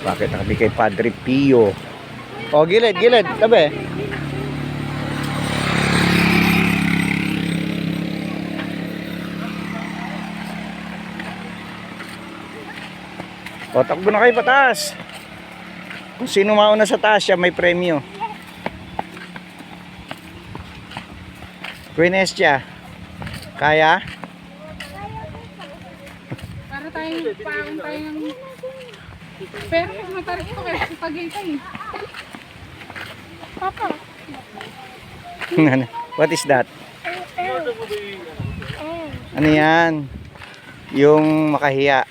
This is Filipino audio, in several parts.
Bakit na kami kay Padre Pio? O, gilid, gilid. Tabi. O, takbo na kayo pataas. Kung sino mauna sa taas, siya may premyo. Quenestia, kaya? Para tayong paang tayong... Pero mas matarik ito kaya sa Tagaytay. Papa. What is that? Ano yan? Yung makahiya.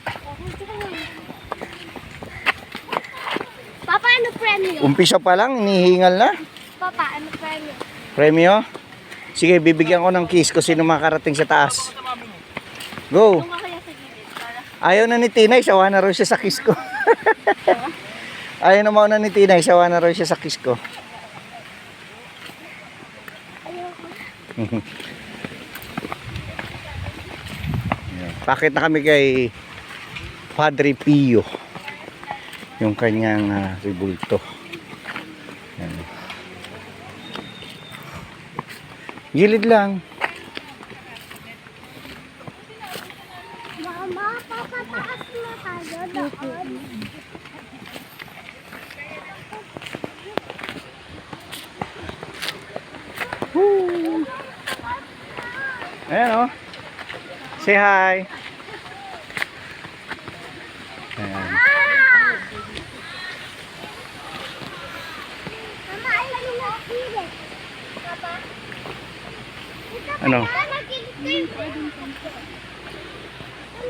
Papa, ano premyo? Umpisa pa lang, inihingal na. Papa, ano premyo? Premyo? Sige, bibigyan ko ng kiss kung sino makarating sa taas. Go! Kung ako sa gilid, para... Ayaw na ni Tinay, sawa na raw siya sa kiss ko. Ayaw na mauna ni Tinay, sawa na raw siya sa kiss ko. Bakit na kami kay Padre Pio, yung kanyang ribulto. Yan. Gilid lang. Mama, papataas na tayo doon. Ayan o. Say hi. Ayan. Mama, alam mo na gilid. Papa? Ano? Mama, gilid kayo.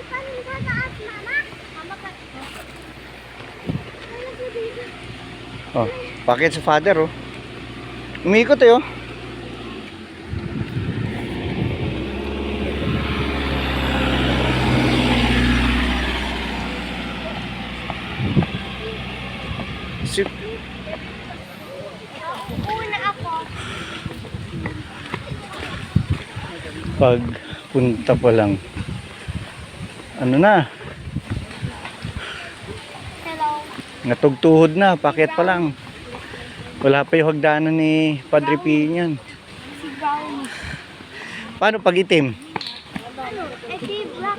Saan sa taas, mama? Mama, Oh, bakit sa father oh? Umiikot eh oh. una ako. Pag punta pa lang, ano na, Hello. natugtuhod na, paket pa lang. Wala pa yung hagdanan ni Padre Pio niyan. Si Brown. Paano pag itim? Ano? Eh, si Black.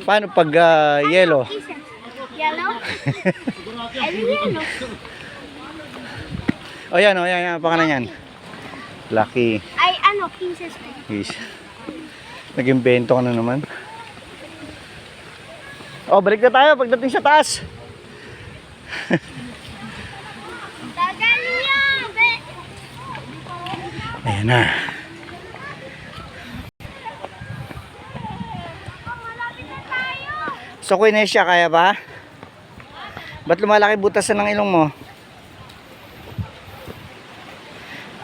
Paano pag yellow? Kisses. Yellow? Ay, yellow. O yan, yan, pangalan yan. Lucky. Ay, ano? Kisses. Yes. Nag-invento ka na naman. Oh, balik na tayo pagdating sa taas. Tagal niya, be. Ayan na. Malapit na tayo. So, Quenestia, kaya ba? Ba't lumalaki butasan ng ilong mo?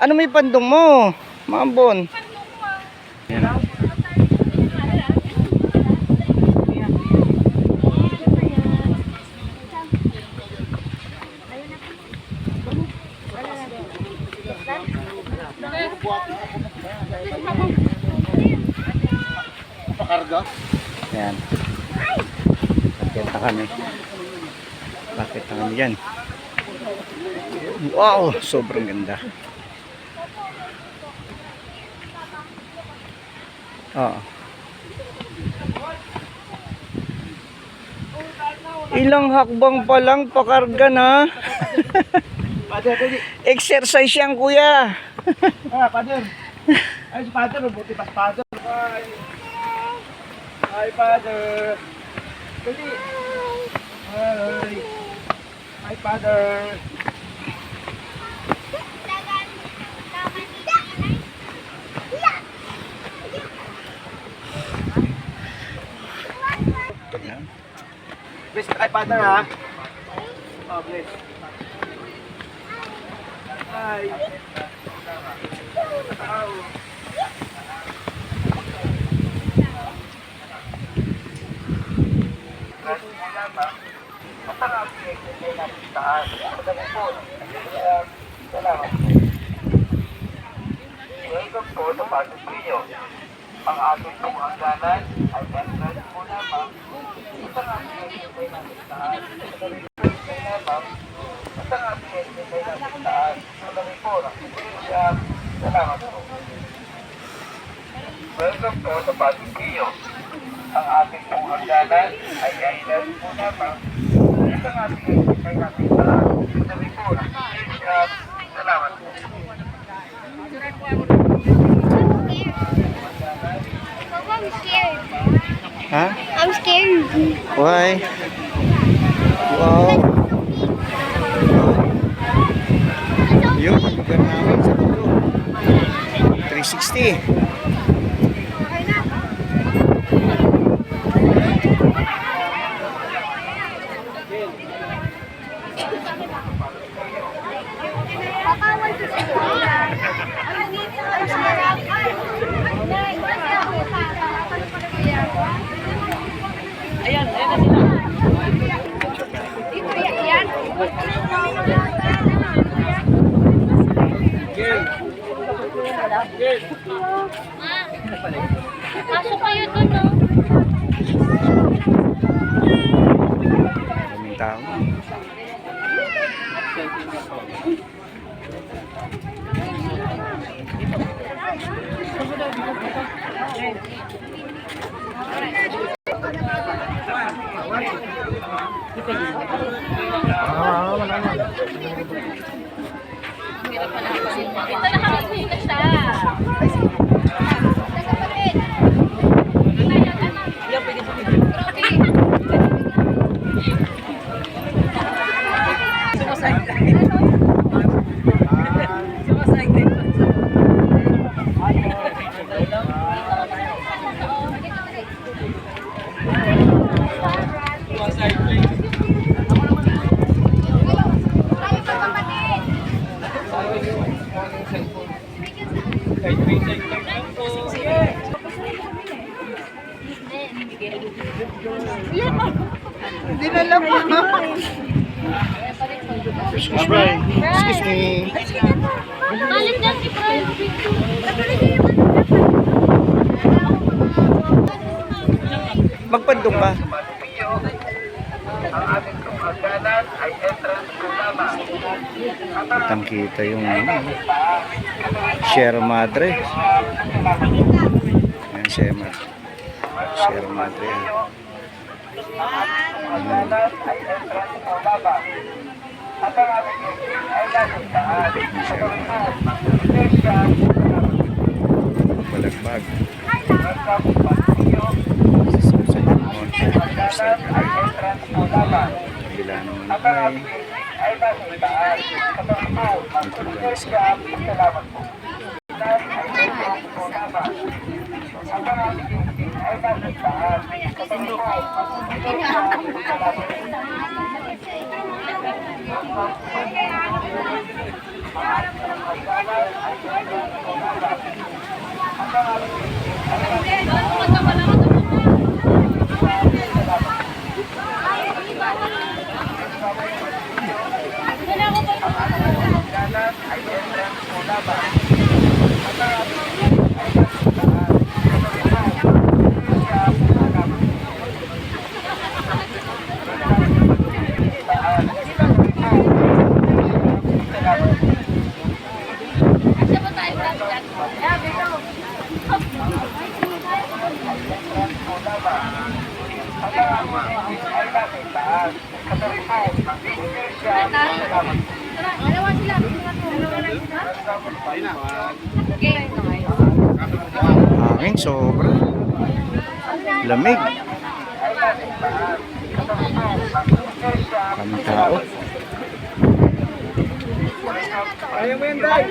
Ano may pandong mo? Mambon. Ayan. Ayan. Bakit na kami? Bakit na kami dyan? Wow! Sobrang ganda. Oo. Ilang hakbang pa lang pakarga na. Exercise yan, kuya. Father. Ay, si Father, buti pa si Father. Hi, Father. Dali. Hi. Hi, Father. Bless ka kay Father, ha? Oh, bless. Hi. Welcome po sa Padre Pio. Ang ating pong hangganan ay entrance po lamang. Isang ang natin sa sa Pasig-Rio. Ang ating pong hangganan ay kailan po lamang. Ito ang ating ay ating paraan. Sabi po, salamat po. Papa, I'm scared. Ha? I'm scared. Why? Wow. Yun, ang lugar namin sa dulo. 360. Papa, I want to see Pasok kayo dun, no? Daming tao. Ito nakakita siya. Excuse me. Excuse me. Balik na si Brian. Magpandong ka. Pasig-Rio. Ang ating pong hangganan ay entrance po lamang. Kitang kita yung Sierra Madre. Ayan, Sierra Madre. Sierra Madre. Hangganan ay entrance po lamang. At ang ating ay lasing daan. Katuloy po, Iglesia, Balagbag. Pasig-Rio. Sa Entrance po lamang. kabila naman At ang ay ating ay lasing daan. Katuloy po, Iglesia, salamat po. Ay entrance po lamang. At ang ating ay lasing daan. Katuloy po, Iglesia, salamat po. Hangganan ay entrance po lamang. At ang ating ay lasing daan. Katuloy po, Iglesia, salamat po. hangin sobra. Lamig. Kaming tao. Ayaw mo yan, Day.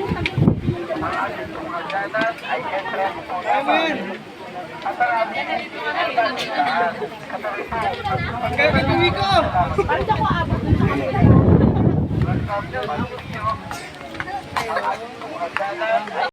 Ang ating hangganan ay entrance po lamang. At ang ating ay lasing daan. Katuloy po, Kaya katuwi ko! Ang ating hangganan ay